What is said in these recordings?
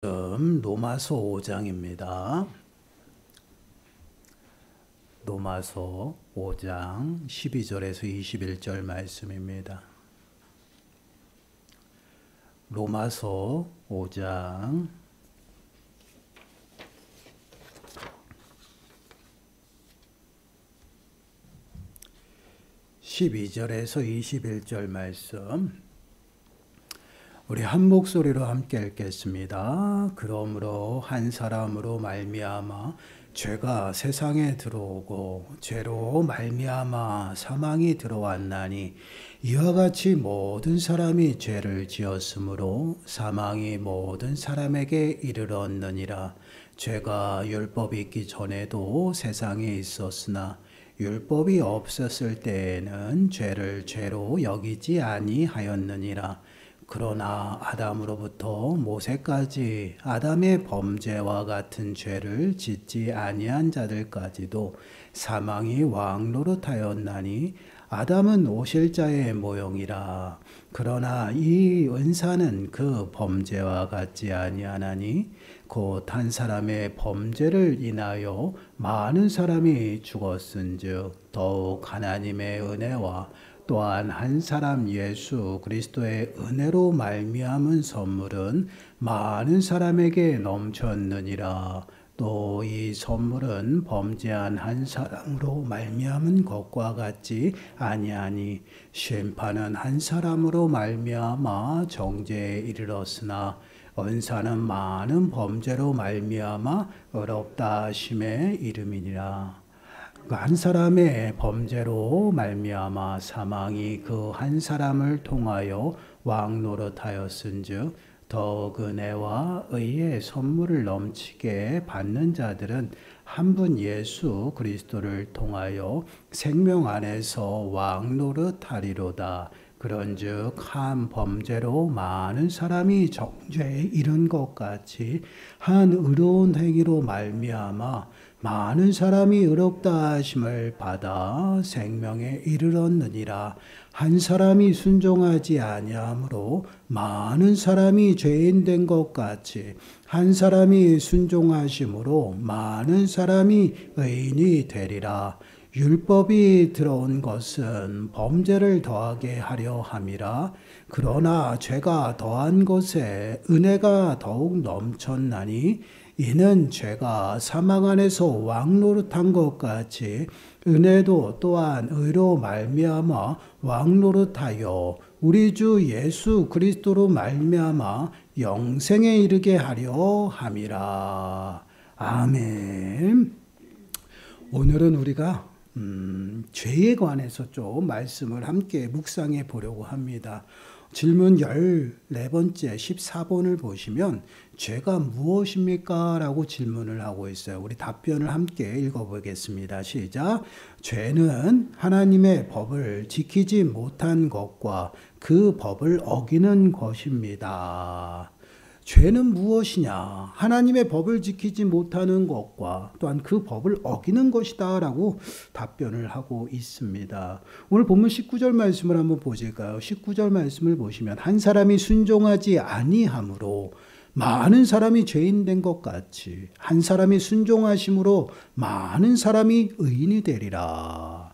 로마서 5장입니다. 로마서 5장 12절에서 21절 말씀입니다. 로마서 5장 12절에서 21절 말씀 우리 한 목소리로 함께 읽겠습니다. 그러므로 한 사람으로 말미암아 죄가 세상에 들어오고 죄로 말미암아 사망이 들어왔나니 이와 같이 모든 사람이 죄를 지었으므로 사망이 모든 사람에게 이르렀느니라. 죄가 율법이 있기 전에도 세상에 있었으나 율법이 없었을 때에는 죄를 죄로 여기지 아니하였느니라. 그러나 아담으로부터 모세까지 아담의 범죄와 같은 죄를 짓지 아니한 자들까지도 사망이 왕노릇하였나니 아담은 오실 자의 모형이라. 그러나 이 은사는 그 범죄와 같지 아니하나니 곧 한 사람의 범죄를 인하여 많은 사람이 죽었은즉 더욱 하나님의 은혜와 또한 한 사람 예수 그리스도의 은혜로 말미암은 선물은 많은 사람에게 넘쳤느니라. 또 이 선물은 범죄한 한 사람으로 말미암은 것과 같지 아니하니 심판은 한 사람으로 말미암아 정죄에 이르렀으나 은사는 많은 범죄로 말미암아 의롭다 하심에 이름이니라. 그 한 사람의 범죄로 말미암아 사망이 그 한 사람을 통하여 왕노릇하였은즉 더욱 은혜와 의의 선물을 넘치게 받는 자들은 한 분 예수 그리스도를 통하여 생명 안에서 왕노릇하리로다. 그런즉 한 범죄로 많은 사람이 정죄에 이른 것 같이 한 의로운 행위로 말미암아 많은 사람이 의롭다 하심을 받아 생명에 이르렀느니라. 한 사람이 순종하지 아니하므로 많은 사람이 죄인 된 것 같이 한 사람이 순종하심으로 많은 사람이 의인이 되리라. 율법이 들어온 것은 범죄를 더하게 하려 함이라. 그러나 죄가 더한 것에 은혜가 더욱 넘쳤나니 이는 죄가 사망 안에서 왕노릇한 것 같이 은혜도 또한 의로 말미암아 왕노릇하여 우리 주 예수 그리스도로 말미암아 영생에 이르게 하려 함이라. 아멘. 오늘은 우리가 죄에 관해서 좀 말씀을 함께 묵상해 보려고 합니다. 질문 14번째 14번을 보시면 죄가 무엇입니까? 라고 질문을 하고 있어요. 우리 답변을 함께 읽어보겠습니다. 시작. 죄는 하나님의 법을 지키지 못한 것과 그 법을 어기는 것입니다. 죄는 무엇이냐? 하나님의 법을 지키지 못하는 것과 또한 그 법을 어기는 것이다 라고 답변을 하고 있습니다. 오늘 본문 19절 말씀을 한번 보실까요? 19절 말씀을 보시면 한 사람이 순종하지 아니함으로 많은 사람이 죄인 된 것 같이 한 사람이 순종하심으로 많은 사람이 의인이 되리라.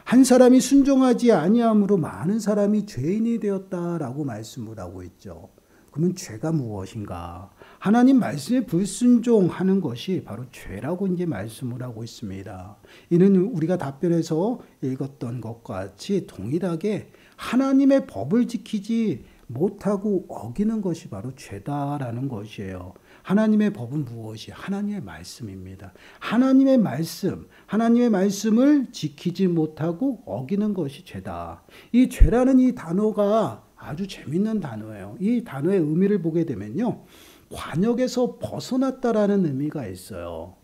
한 사람이 순종하지 아니함으로 많은 사람이 죄인이 되었다라고 말씀을 하고 있죠. 그러면 죄가 무엇인가? 하나님 말씀에 불순종하는 것이 바로 죄라고 이제 말씀을 하고 있습니다. 이는 우리가 답변에서 읽었던 것과 같이 동일하게 하나님의 법을 지키지 못하고 어기는 것이 바로 죄다라는 것이에요. 하나님의 법은 무엇이? 하나님의 말씀입니다. 하나님의 말씀을 지키지 못하고 어기는 것이 죄다. 이 죄라는 이 단어가 아주 재밌는 단어예요. 이 단어의 의미를 보게 되면요. 관역에서 벗어났다라는 의미가 있어요.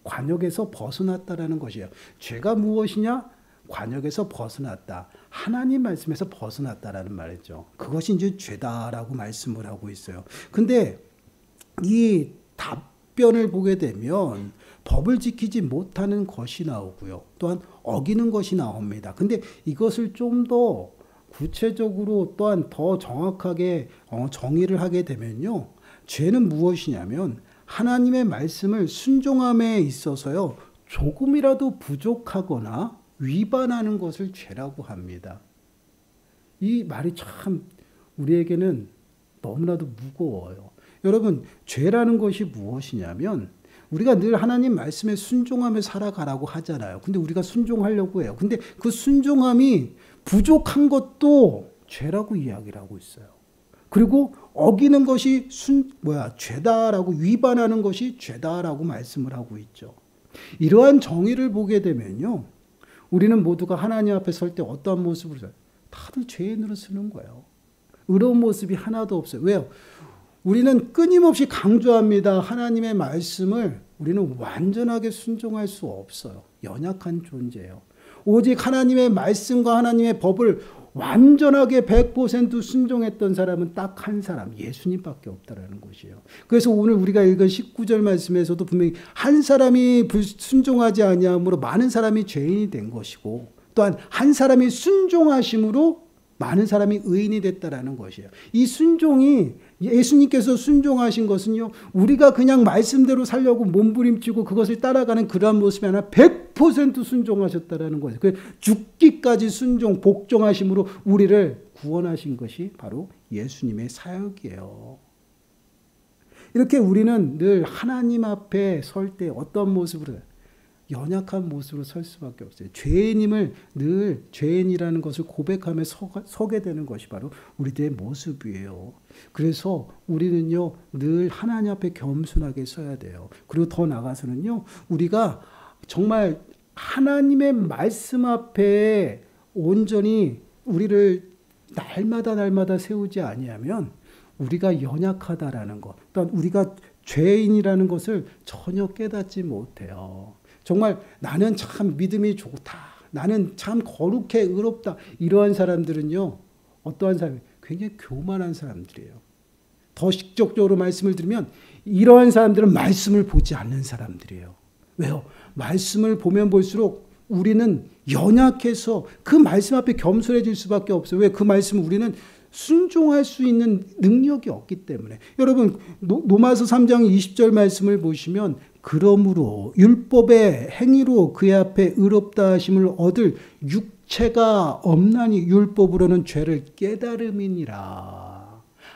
관역에서 벗어났다라는 것이에요. 죄가 무엇이냐? 관역에서 벗어났다. 하나님 말씀에서 벗어났다라는 말이죠. 그것이 이제 죄다라고 말씀을 하고 있어요. 근데 이 답변을 보게 되면 법을 지키지 못하는 것이 나오고요. 또한 어기는 것이 나옵니다. 근데 이것을 좀 더 구체적으로 또한 더 정확하게 정의를 하게 되면요. 죄는 무엇이냐면 하나님의 말씀을 순종함에 있어서요, 조금이라도 부족하거나 위반하는 것을 죄라고 합니다. 이 말이 참 우리에게는 너무나도 무거워요. 여러분, 죄라는 것이 무엇이냐면 우리가 늘 하나님 말씀에 순종하며 살아가라고 하잖아요. 근데 우리가 순종하려고 해요. 근데 그 순종함이 부족한 것도 죄라고 이야기를 하고 있어요. 그리고 어기는 것이 죄다라고, 위반하는 것이 죄다라고 말씀을 하고 있죠. 이러한 정의를 보게 되면요, 우리는 모두가 하나님 앞에 설 때 어떠한 모습으로 살아요? 다들 죄인으로 서는 거예요. 의로운 모습이 하나도 없어요. 왜요? 우리는 끊임없이 강조합니다. 하나님의 말씀을 우리는 완전하게 순종할 수 없어요. 연약한 존재예요. 오직 하나님의 말씀과 하나님의 법을 완전하게 100% 순종했던 사람은 딱 한 사람, 예수님밖에 없다라는 것이에요. 그래서 오늘 우리가 읽은 19절 말씀에서도 분명히 한 사람이 순종하지 아니함으로 많은 사람이 죄인이 된 것이고, 또한 한 사람이 순종하심으로 많은 사람이 의인이 됐다라는 것이에요. 이 순종이, 예수님께서 순종하신 것은요, 우리가 그냥 말씀대로 살려고 몸부림치고 그것을 따라가는 그러한 모습이 아니라 100% 순종하셨다라는 거예요. 죽기까지 순종, 복종하심으로 우리를 구원하신 것이 바로 예수님의 사역이에요. 이렇게 우리는 늘 하나님 앞에 설 때 어떤 모습으로, 연약한 모습으로 설 수밖에 없어요. 죄인임을 늘 죄인이라는 것을 고백하며 서게 되는 것이 바로 우리들의 모습이에요. 그래서 우리는요, 늘 하나님 앞에 겸손하게 서야 돼요. 그리고 더 나아가서는요, 우리가 정말 하나님의 말씀 앞에 온전히 우리를 날마다 세우지 아니하면 우리가 연약하다라는 것, 또한 우리가 죄인이라는 것을 전혀 깨닫지 못해요. 정말 나는 참 믿음이 좋다, 나는 참 거룩해, 의롭다, 이러한 사람들은요, 어떠한 사람이 굉장히 교만한 사람들이에요. 더 직접적으로 말씀을 드리면 이러한 사람들은 말씀을 보지 않는 사람들이에요. 왜요? 말씀을 보면 볼수록 우리는 연약해서 그 말씀 앞에 겸손해질 수밖에 없어요. 왜? 그 말씀을 우리는 순종할 수 있는 능력이 없기 때문에. 여러분, 로마서 3장 20절 말씀을 보시면, 그러므로 율법의 행위로 그의 앞에 의롭다 하심을 얻을 육체가 없나니 율법으로는 죄를 깨달음이니라.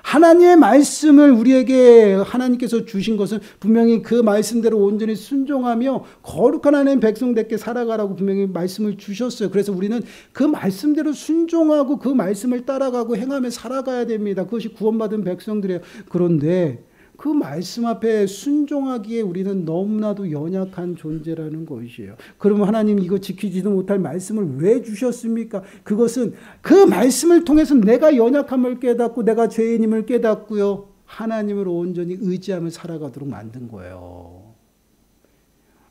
하나님의 말씀을 우리에게 하나님께서 주신 것은 분명히 그 말씀대로 온전히 순종하며 거룩한 하나님 백성답게 살아가라고 분명히 말씀을 주셨어요. 그래서 우리는 그 말씀대로 순종하고 그 말씀을 따라가고 행하며 살아가야 됩니다. 그것이 구원받은 백성들이에요. 그런데 그 말씀 앞에 순종하기에 우리는 너무나도 연약한 존재라는 것이에요. 그러면 하나님 이거 지키지도 못할 말씀을 왜 주셨습니까? 그것은 그 말씀을 통해서 내가 연약함을 깨닫고 내가 죄인임을 깨닫고요, 하나님을 온전히 의지하며 살아가도록 만든 거예요.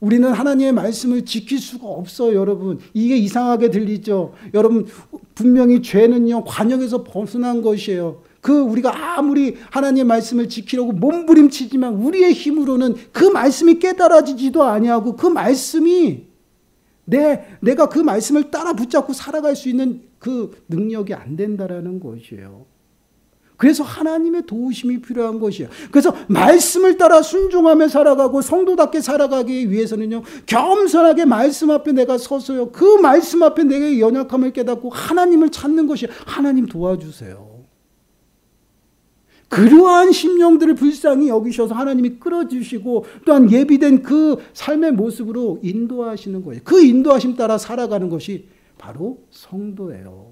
우리는 하나님의 말씀을 지킬 수가 없어요, 여러분. 이게 이상하게 들리죠? 여러분, 분명히 죄는요, 관역에서 벗어난 것이에요. 우리가 아무리 하나님의 말씀을 지키려고 몸부림치지만 우리의 힘으로는 그 말씀이 깨달아지지도 아니하고 그 말씀이 내가 그 말씀을 따라 붙잡고 살아갈 수 있는 그 능력이 안 된다라는 것이에요. 그래서 하나님의 도우심이 필요한 것이에요. 그래서 말씀을 따라 순종하며 살아가고 성도답게 살아가기 위해서는요, 겸손하게 말씀 앞에 내가 서서요, 그 말씀 앞에 내게 연약함을 깨닫고 하나님을 찾는 것이에요. 하나님 도와주세요. 그러한 심령들을 불쌍히 여기셔서 하나님이 끌어주시고 또한 예비된 그 삶의 모습으로 인도하시는 거예요. 그 인도하심 따라 살아가는 것이 바로 성도예요.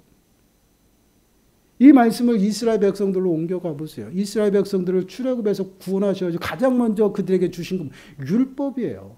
이 말씀을 이스라엘 백성들로 옮겨가 보세요. 이스라엘 백성들을 출애굽에서 구원하셔서 가장 먼저 그들에게 주신 건 율법이에요.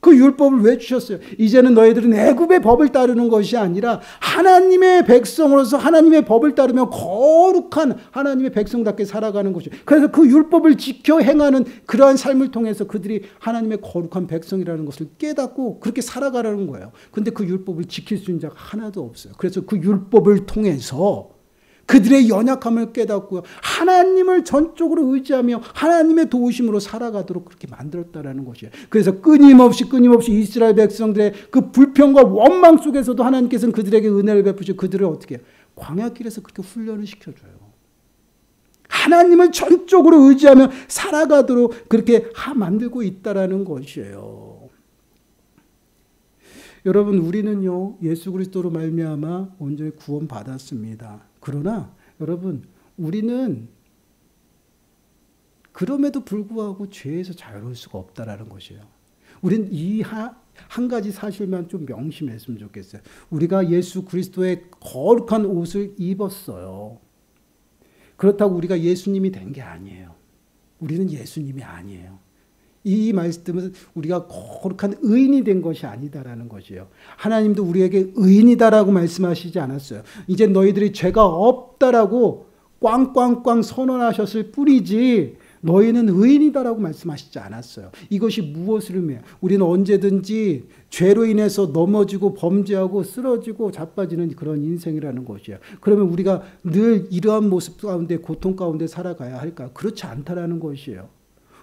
그 율법을 왜 주셨어요? 이제는 너희들은 애굽의 법을 따르는 것이 아니라 하나님의 백성으로서 하나님의 법을 따르며 거룩한 하나님의 백성답게 살아가는 것이에요. 그래서 그 율법을 지켜 행하는 그러한 삶을 통해서 그들이 하나님의 거룩한 백성이라는 것을 깨닫고 그렇게 살아가라는 거예요. 근데 그 율법을 지킬 수 있는 자가 하나도 없어요. 그래서 그 율법을 통해서 그들의 연약함을 깨닫고요, 하나님을 전적으로 의지하며 하나님의 도우심으로 살아가도록 그렇게 만들었다라는 것이에요. 그래서 끊임없이 이스라엘 백성들의 그 불평과 원망 속에서도 하나님께서는 그들에게 은혜를 베푸시고 그들을 어떻게 해요? 광야길에서 그렇게 훈련을 시켜줘요. 하나님을 전적으로 의지하며 살아가도록 그렇게 만들고 있다라는 것이에요. 여러분, 우리는요 예수 그리스도로 말미암아 온전히 구원받았습니다. 그러나 여러분, 우리는 그럼에도 불구하고 죄에서 자유로울 수가 없다라는 것이에요. 우리는 이 한 가지 사실만 좀 명심했으면 좋겠어요. 우리가 예수 그리스도의 거룩한 옷을 입었어요. 그렇다고 우리가 예수님이 된 게 아니에요. 우리는 예수님이 아니에요. 이 말씀은 우리가 거룩한 의인이 된 것이 아니다라는 것이에요. 하나님도 우리에게 의인이다라고 말씀하시지 않았어요. 이제 너희들이 죄가 없다라고 꽝꽝꽝 선언하셨을 뿐이지 너희는 의인이다라고 말씀하시지 않았어요. 이것이 무엇을 의미해요? 우리는 언제든지 죄로 인해서 넘어지고 범죄하고 쓰러지고 자빠지는 그런 인생이라는 것이에요. 그러면 우리가 늘 이러한 모습 가운데 고통 가운데 살아가야 할까? 그렇지 않다라는 것이에요.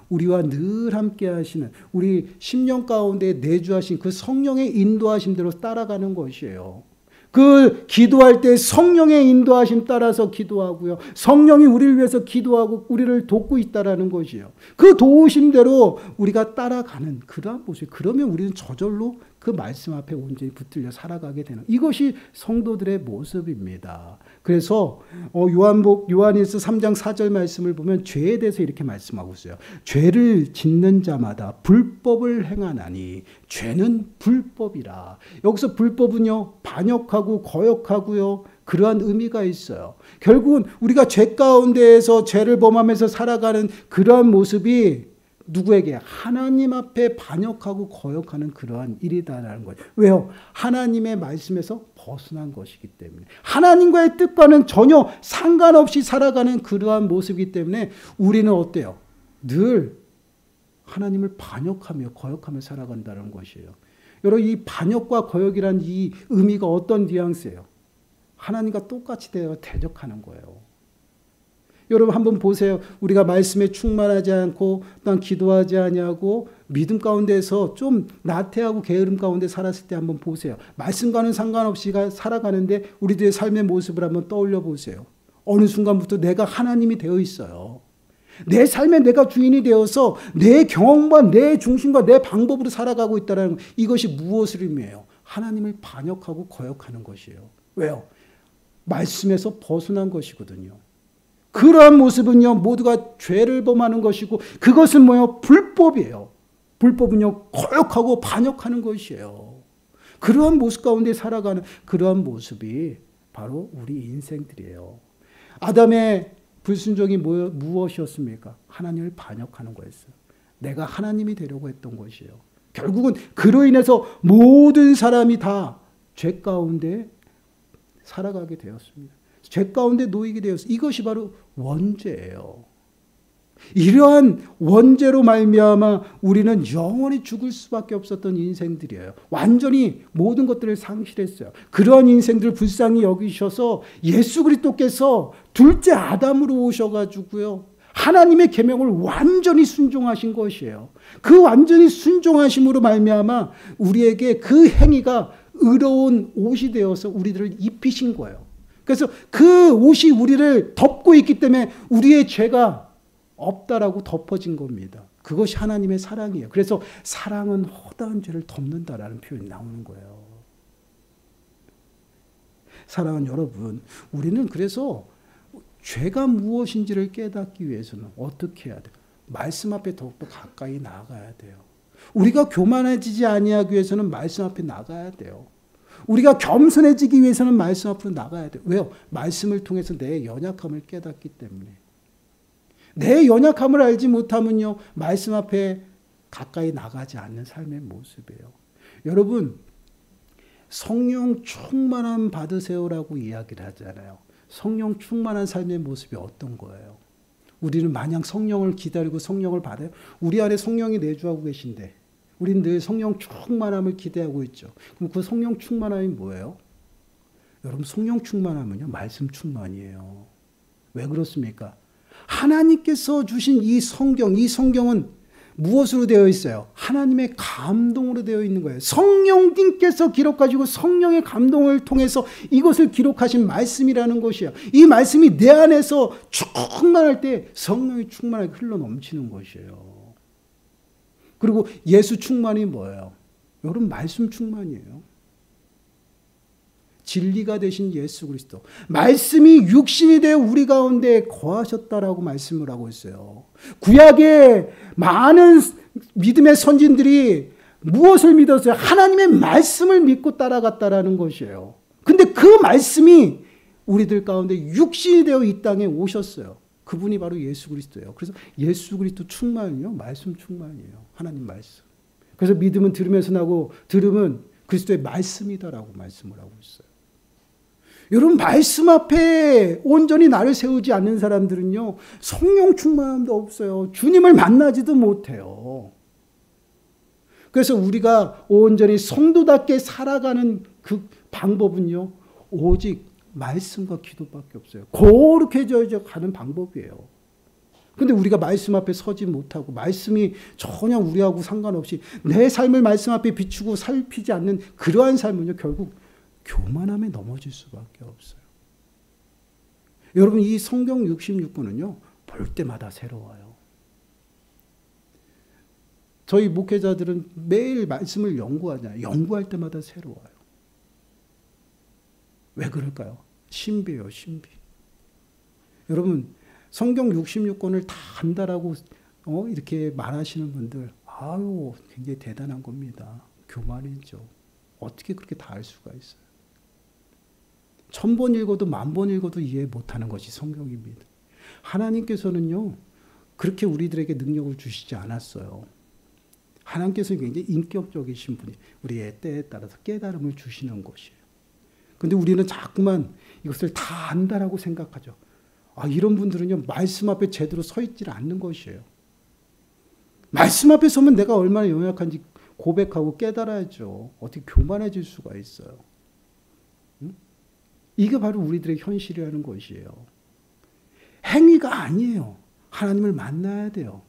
우리와 늘 함께 하시는 우리 심령 가운데 내주하신 그 성령의 인도하심대로 따라가는 것이에요. 그 기도할 때 성령의 인도하심 따라서 기도하고요. 성령이 우리를 위해서 기도하고 우리를 돕고 있다라는 것이에요. 그 도우심대로 우리가 따라가는 그러한 모습. 그러면 우리는 저절로 그 말씀 앞에 온전히 붙들려 살아가게 되는 이것이 성도들의 모습입니다. 그래서 요한일서 3장 4절 말씀을 보면 죄에 대해서 이렇게 말씀하고 있어요. 죄를 짓는 자마다 불법을 행하나니 죄는 불법이라. 여기서 불법은요 반역하고 거역하고요 그러한 의미가 있어요. 결국은 우리가 죄 가운데에서 죄를 범하면서 살아가는 그러한 모습이 누구에게? 하나님 앞에 반역하고 거역하는 그러한 일이다라는 거예요. 왜요? 하나님의 말씀에서 벗어난 것이기 때문에. 하나님과의 뜻과는 전혀 상관없이 살아가는 그러한 모습이기 때문에 우리는 어때요? 늘 하나님을 반역하며 거역하며 살아간다는 것이에요. 여러분, 이 반역과 거역이란 이 의미가 어떤 뉘앙스예요? 하나님과 똑같이 대적하는 거예요. 여러분 한번 보세요. 우리가 말씀에 충만하지 않고 또한 기도하지 아니하고 믿음 가운데서 좀 나태하고 게으름 가운데 살았을 때 한번 보세요. 말씀과는 상관없이 살아가는데 우리들의 삶의 모습을 한번 떠올려 보세요. 어느 순간부터 내가 하나님이 되어 있어요. 내 삶에 내가 주인이 되어서 내 경험과 내 중심과 내 방법으로 살아가고 있다는 것. 이것이 무엇을 의미해요? 하나님을 반역하고 거역하는 것이에요. 왜요? 말씀에서 벗어난 것이거든요. 그러한 모습은요 모두가 죄를 범하는 것이고 그것은 뭐예요? 불법이에요. 불법은요 거역하고 반역하는 것이에요. 그러한 모습 가운데 살아가는 그러한 모습이 바로 우리 인생들이에요. 아담의 불순종이 무엇이었습니까? 하나님을 반역하는 거였어요. 내가 하나님이 되려고 했던 것이에요. 결국은 그로 인해서 모든 사람이 다 죄 가운데 살아가게 되었습니다. 죄 가운데 놓이게 되었어요. 이것이 바로 원죄예요. 이러한 원죄로 말미암아 우리는 영원히 죽을 수밖에 없었던 인생들이에요. 완전히 모든 것들을 상실했어요. 그러한 인생들을 불쌍히 여기셔서 예수 그리스도께서 둘째 아담으로 오셔가지고요. 하나님의 계명을 완전히 순종하신 것이에요. 그 완전히 순종하심으로 말미암아 우리에게 그 행위가 의로운 옷이 되어서 우리들을 입히신 거예요. 그래서 그 옷이 우리를 덮고 있기 때문에 우리의 죄가 없다라고 덮어진 겁니다. 그것이 하나님의 사랑이에요. 그래서 사랑은 허다한 죄를 덮는다라는 표현이 나오는 거예요. 사랑하는 여러분, 우리는 그래서 죄가 무엇인지를 깨닫기 위해서는 어떻게 해야 돼요? 말씀 앞에 더욱더 가까이 나아가야 돼요. 우리가 교만해지지 아니하기 위해서는 말씀 앞에 나가야 돼요. 우리가 겸손해지기 위해서는 말씀 앞으로 나가야 돼요. 왜요? 말씀을 통해서 내 연약함을 깨닫기 때문에. 내 연약함을 알지 못하면요, 말씀 앞에 가까이 나가지 않는 삶의 모습이에요. 여러분, 성령 충만함 받으세요라고 이야기를 하잖아요. 성령 충만한 삶의 모습이 어떤 거예요? 우리는 마냥 성령을 기다리고 성령을 받아요? 우리 안에 성령이 내주하고 계신데 우리는 늘 성령 충만함을 기대하고 있죠. 그럼 그 성령 충만함이 뭐예요? 여러분, 성령 충만함은요, 말씀 충만이에요. 왜 그렇습니까? 하나님께서 주신 이 성경은 무엇으로 되어 있어요? 하나님의 감동으로 되어 있는 거예요. 성령님께서 기록하시고 성령의 감동을 통해서 이것을 기록하신 말씀이라는 것이에요. 이 말씀이 내 안에서 충만할 때 성령이 충만하게 흘러넘치는 것이에요. 그리고 예수 충만이 뭐예요? 여러분, 말씀 충만이에요. 진리가 되신 예수 그리스도. 말씀이 육신이 되어 우리 가운데 거하셨다라고 말씀을 하고 있어요. 구약의 많은 믿음의 선진들이 무엇을 믿었어요? 하나님의 말씀을 믿고 따라갔다라는 것이에요. 근데 그 말씀이 우리들 가운데 육신이 되어 이 땅에 오셨어요. 그분이 바로 예수 그리스도예요. 그래서 예수 그리스도 충만이요, 말씀 충만이에요. 하나님 말씀. 그래서 믿음은 들으면서 나고 들음은 그리스도의 말씀이다라고 말씀을 하고 있어요. 여러분, 말씀 앞에 온전히 나를 세우지 않는 사람들은요, 성령 충만함도 없어요. 주님을 만나지도 못해요. 그래서 우리가 온전히 성도답게 살아가는 그 방법은요, 오직 말씀과 기도밖에 없어요. 거룩해져 가는 방법이에요. 근데 우리가 말씀 앞에 서지 못하고 말씀이 전혀 우리하고 상관없이 내 삶을 말씀 앞에 비추고 살피지 않는 그러한 삶은요, 결국 교만함에 넘어질 수밖에 없어요. 여러분, 이 성경 66권은요, 볼 때마다 새로워요. 저희 목회자들은 매일 말씀을 연구하잖아요. 연구할 때마다 새로워요. 왜 그럴까요? 신비예요, 신비. 여러분, 성경 66권을 다 안다라고 이렇게 말하시는 분들, 아유, 굉장히 대단한 겁니다. 교만이죠. 어떻게 그렇게 다 알 수가 있어요? 1000번 읽어도 10,000번 읽어도 이해 못하는 것이 성경입니다. 하나님께서는요, 그렇게 우리들에게 능력을 주시지 않았어요. 하나님께서는 굉장히 인격적이신 분이 우리의 때에 따라서 깨달음을 주시는 것이에요. 근데 우리는 자꾸만 이것을 다 안다라고 생각하죠. 이런 분들은요, 말씀 앞에 제대로 서 있질 않는 것이에요. 말씀 앞에 서면 내가 얼마나 연약한지 고백하고 깨달아야죠. 어떻게 교만해질 수가 있어요. 이게 바로 우리들의 현실이라는 것이에요. 행위가 아니에요. 하나님을 만나야 돼요.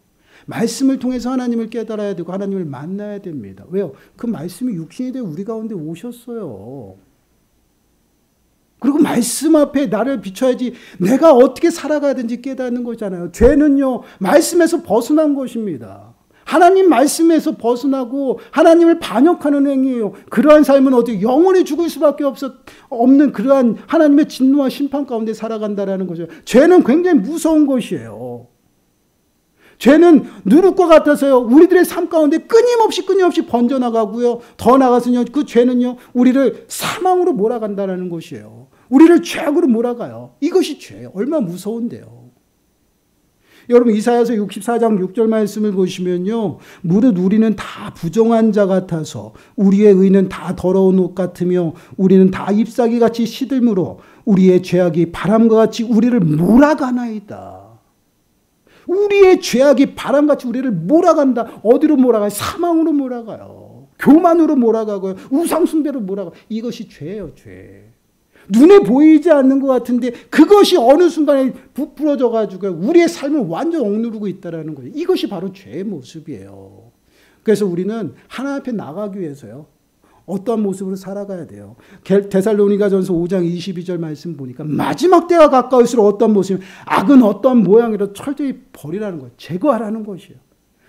말씀을 통해서 하나님을 깨달아야 되고 하나님을 만나야 됩니다. 왜요? 그 말씀이 육신이 되어 우리 가운데 오셨어요. 그리고 말씀 앞에 나를 비춰야지 내가 어떻게 살아가야 되는지 깨닫는 거잖아요. 죄는요, 말씀에서 벗어난 것입니다. 하나님 말씀에서 벗어나고 하나님을 반역하는 행위예요. 그러한 삶은 어떻게 영원히 죽을 수밖에 없는 그러한 하나님의 진노와 심판 가운데 살아간다라는 거죠. 죄는 굉장히 무서운 것이에요. 죄는 누룩과 같아서요, 우리들의 삶 가운데 끊임없이 번져나가고요. 더 나아가서요, 그 죄는요, 우리를 사망으로 몰아간다는 것이에요. 우리를 죄악으로 몰아가요. 이것이 죄예요. 얼마나 무서운데요. 여러분, 이사야서 64장 6절 말씀을 보시면요, 무릇 우리는 다 부정한 자 같아서 우리의 의는 다 더러운 옷 같으며 우리는 다 잎사귀같이 시들므로 우리의 죄악이 바람과 같이 우리를 몰아가나이다. 우리의 죄악이 바람같이 우리를 몰아간다. 어디로 몰아가요? 사망으로 몰아가요. 교만으로 몰아가고요. 우상숭배로 몰아가요. 이것이 죄예요, 죄. 눈에 보이지 않는 것 같은데 그것이 어느 순간에 부풀어져 가지고 우리의 삶을 완전 억누르고 있다는 거예요. 이것이 바로 죄의 모습이에요. 그래서 우리는 하나님 앞에 나가기 위해서요, 어떠한 모습으로 살아가야 돼요. 데살로니가전서 5장 22절 말씀 보니까 마지막 때가 가까울수록 어떤 모습이면 악은 어떤 모양이라도 철저히 버리라는 거예요. 제거하라는 것이에요.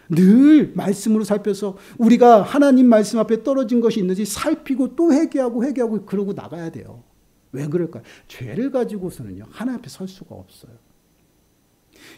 늘 말씀으로 살펴서 우리가 하나님 말씀 앞에 떨어진 것이 있는지 살피고 또 회개하고 그러고 나가야 돼요. 왜 그럴까요? 죄를 가지고서는요, 하나님 앞에 설 수가 없어요.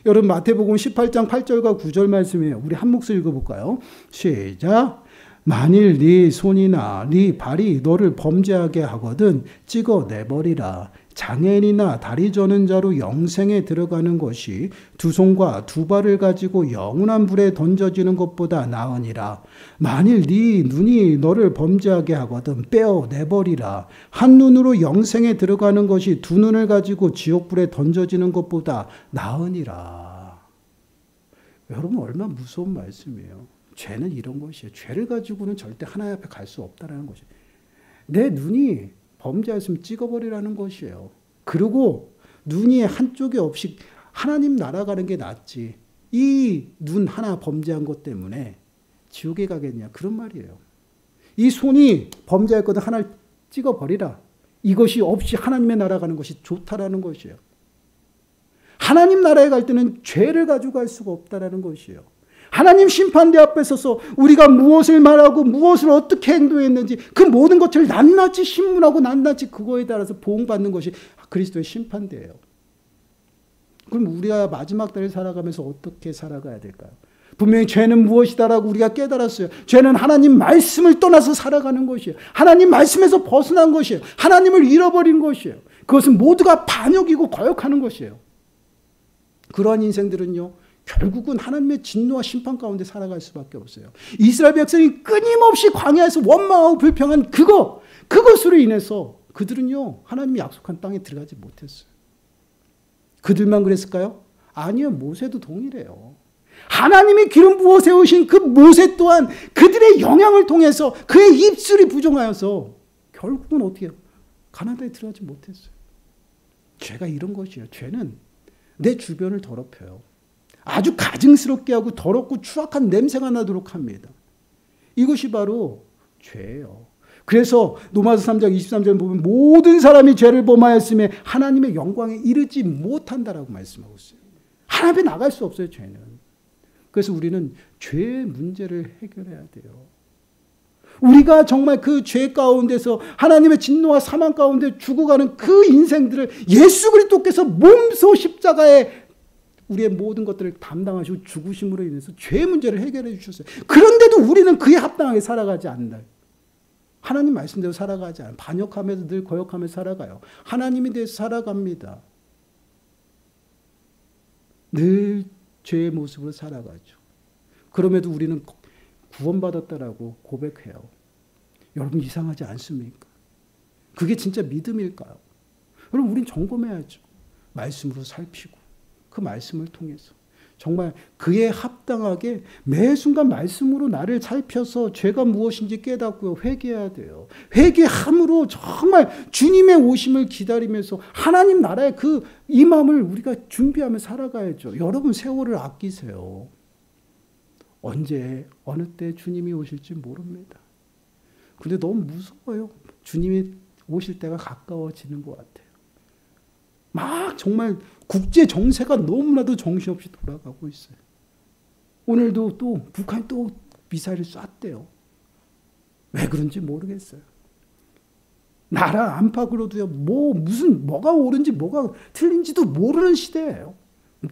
여러분, 마태복음 18장 8절과 9절 말씀이에요. 우리 한 목소리 읽어볼까요? 시작. 만일 네 손이나 네 발이 너를 범죄하게 하거든 찍어내버리라. 장애인이나 다리 저는 자로 영생에 들어가는 것이 두 손과 두 발을 가지고 영원한 불에 던져지는 것보다 나으니라. 만일 네 눈이 너를 범죄하게 하거든 빼어내버리라. 한 눈으로 영생에 들어가는 것이 두 눈을 가지고 지옥불에 던져지는 것보다 나으니라. 여러분, 얼마나 무서운 말씀이에요. 죄는 이런 것이에요. 죄를 가지고는 절대 하나님 앞에 갈 수 없다는 것이에요. 내 눈이 범죄했으면 찍어버리라는 것이에요. 그리고 눈이 한쪽에 없이 하나님 날아가는 게 낫지. 이 눈 하나 범죄한 것 때문에 지옥에 가겠냐 그런 말이에요. 이 손이 범죄했거든 하나를 찍어버리라. 이것이 없이 하나님의 나라 가는 것이 좋다라는 것이에요. 하나님 나라에 갈 때는 죄를 가지고 갈 수가 없다라는 것이에요. 하나님 심판대 앞에 서서 우리가 무엇을 말하고 무엇을 어떻게 행동했는지 그 모든 것을 낱낱이 신문하고 낱낱이 그거에 따라서 보응받는 것이 그리스도의 심판대예요. 그럼 우리가 마지막 때를 살아가면서 어떻게 살아가야 될까요? 분명히 죄는 무엇이다라고 우리가 깨달았어요. 죄는 하나님 말씀을 떠나서 살아가는 것이에요. 하나님 말씀에서 벗어난 것이에요. 하나님을 잃어버린 것이에요. 그것은 모두가 반역이고 거역하는 것이에요. 그러한 인생들은요, 결국은 하나님의 진노와 심판 가운데 살아갈 수밖에 없어요. 이스라엘 백성이 끊임없이 광야에서 원망하고 불평한 그것으로 인해서 그들은요, 하나님이 약속한 땅에 들어가지 못했어요. 그들만 그랬을까요? 아니요, 모세도 동일해요. 하나님이 기름 부어 세우신 그 모세 또한 그들의 영향을 통해서 그의 입술이 부정하여서 결국은 어떻게 해요? 가나안 땅에 들어가지 못했어요. 죄가 이런 것이에요. 죄는 내 주변을 더럽혀요. 아주 가증스럽게 하고 더럽고 추악한 냄새가 나도록 합니다. 이것이 바로 죄예요. 그래서 로마서 3장 23절 보면 모든 사람이 죄를 범하였음에 하나님의 영광에 이르지 못한다라고 말씀하고 있어요. 하나님 앞에 나갈 수 없어요, 죄는. 그래서 우리는 죄의 문제를 해결해야 돼요. 우리가 정말 그 죄 가운데서 하나님의 진노와 사망 가운데 죽어가는 그 인생들을 예수 그리스도께서 몸소 십자가에 우리의 모든 것들을 담당하시고 죽으심으로 인해서 죄의 문제를 해결해 주셨어요. 그런데도 우리는 그에 합당하게 살아가지 않는다. 하나님 말씀대로 살아가지 않아요. 반역하면서 늘 거역하면서 살아가요. 하나님에 대해서 살아갑니다. 늘 죄의 모습으로 살아가죠. 그럼에도 우리는 구원받았다라고 고백해요. 여러분 이상하지 않습니까? 그게 진짜 믿음일까요? 여러분 우린 점검해야죠. 말씀으로 살피고 그 말씀을 통해서 정말 그에 합당하게 매 순간 말씀으로 나를 살펴서 죄가 무엇인지 깨닫고요. 회개해야 돼요. 회개함으로 정말 주님의 오심을 기다리면서 하나님 나라의 그 임함을 우리가 준비하며 살아가야죠. 여러분 세월을 아끼세요. 언제 어느 때 주님이 오실지 모릅니다. 근데 너무 무서워요. 주님이 오실 때가 가까워지는 것 같아요. 막 정말 국제 정세가 너무나도 정신없이 돌아가고 있어요. 오늘도 또 북한이 또 미사일을 쐈대요. 왜 그런지 모르겠어요. 나라 안팎으로도요. 뭐가 옳은지 뭐가 틀린지도 모르는 시대예요.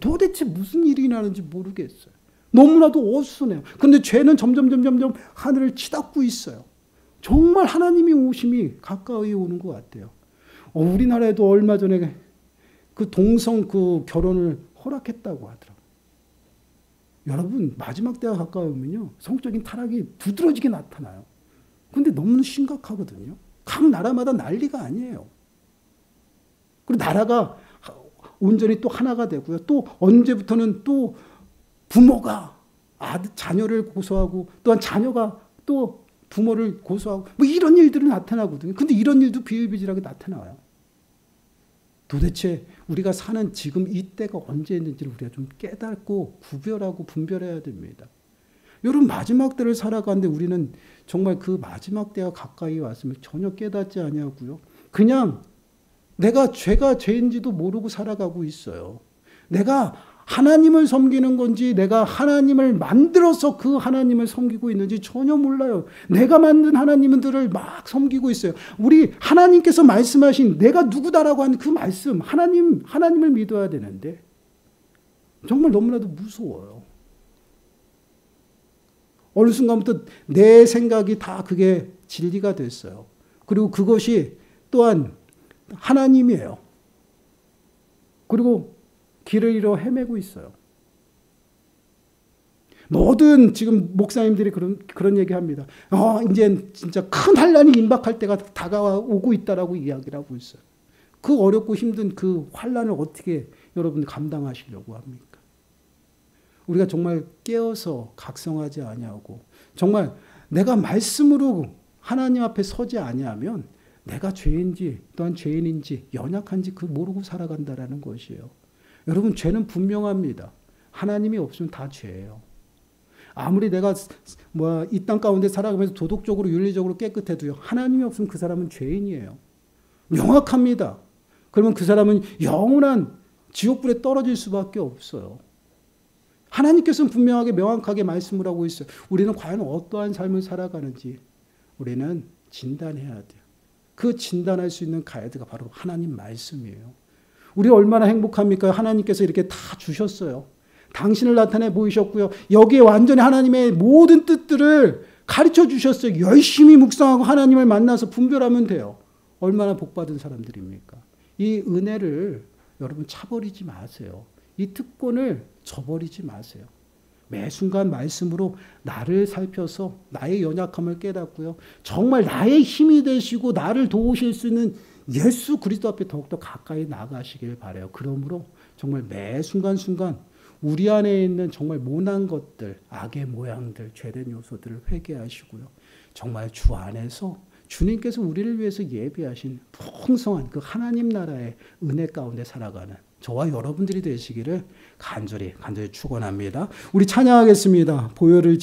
도대체 무슨 일이 나는지 모르겠어요. 너무나도 어수선해요. 그런데 죄는 점점 하늘을 치닫고 있어요. 정말 하나님이 오심이 가까이 오는 것 같아요. 우리나라에도 얼마 전에 그 동성 그 결혼을 허락했다고 하더라고요. 여러분 마지막 때가 가까이 오면요. 성적인 타락이 두드러지게 나타나요. 그런데 너무 심각하거든요. 각 나라마다 난리가 아니에요. 그리고 나라가 온전히 또 하나가 되고요. 또 언제부터는 또 부모가 자녀를 고소하고 또한 자녀가 또 부모를 고소하고 뭐 이런 일들이 나타나거든요. 근데 이런 일도 비일비재하게 나타나요. 도대체 우리가 사는 지금 이때가 언제였는지를 우리가 좀 깨닫고 구별하고 분별해야 됩니다. 여러분 마지막 때를 살아가는데 우리는 정말 그 마지막 때가 가까이 왔으면 전혀 깨닫지 아니하고요. 그냥 내가 죄가 죄인지도 모르고 살아가고 있어요. 내가 하나님을 섬기는 건지 내가 하나님을 만들어서 그 하나님을 섬기고 있는지 전혀 몰라요. 내가 만든 하나님들을 막 섬기고 있어요. 우리 하나님께서 말씀하신 내가 누구다라고 하는 그 말씀 하나님을 믿어야 되는데 정말 너무나도 무서워요. 어느 순간부터 내 생각이 다 그게 진리가 됐어요. 그리고 그것이 또한 하나님이에요. 그리고 길을 잃어 헤매고 있어요. 모든 지금 목사님들이 그런 얘기합니다. 이제 진짜 큰 환란이 임박할 때가 다가오고 있다라고 이야기를 하고 있어요. 그 어렵고 힘든 그 환란을 어떻게 여러분 감당하시려고 합니까? 우리가 정말 깨어서 각성하지 아니하고 정말 내가 말씀으로 하나님 앞에 서지 아니하면 내가 죄인지 또한 죄인인지 연약한지 그 모르고 살아간다라는 것이에요. 여러분 죄는 분명합니다. 하나님이 없으면 다 죄예요. 아무리 내가 이 땅 가운데 살아가면서 도덕적으로 윤리적으로 깨끗해도요. 하나님이 없으면 그 사람은 죄인이에요. 명확합니다. 그러면 그 사람은 영원한 지옥불에 떨어질 수밖에 없어요. 하나님께서는 분명하게 명확하게 말씀을 하고 있어요. 우리는 과연 어떠한 삶을 살아가는지 우리는 진단해야 돼요. 그 진단할 수 있는 가이드가 바로 하나님 말씀이에요. 우리 얼마나 행복합니까? 하나님께서 이렇게 다 주셨어요. 당신을 나타내 보이셨고요. 여기에 완전히 하나님의 모든 뜻들을 가르쳐 주셨어요. 열심히 묵상하고 하나님을 만나서 분별하면 돼요. 얼마나 복받은 사람들입니까? 이 은혜를 여러분 차버리지 마세요. 이 특권을 저버리지 마세요. 매 순간 말씀으로 나를 살펴서 나의 연약함을 깨닫고요. 정말 나의 힘이 되시고 나를 도우실 수 있는 예수 그리스도 앞에 더욱더 가까이 나가시길 바라요. 그러므로 정말 매 순간순간 우리 안에 있는 정말 모난 것들, 악의 모양들, 죄된 요소들을 회개하시고요. 정말 주 안에서 주님께서 우리를 위해서 예비하신 풍성한 그 하나님 나라의 은혜 가운데 살아가는 저와 여러분들이 되시기를 간절히 축원합니다. 우리 찬양하겠습니다. 보혈을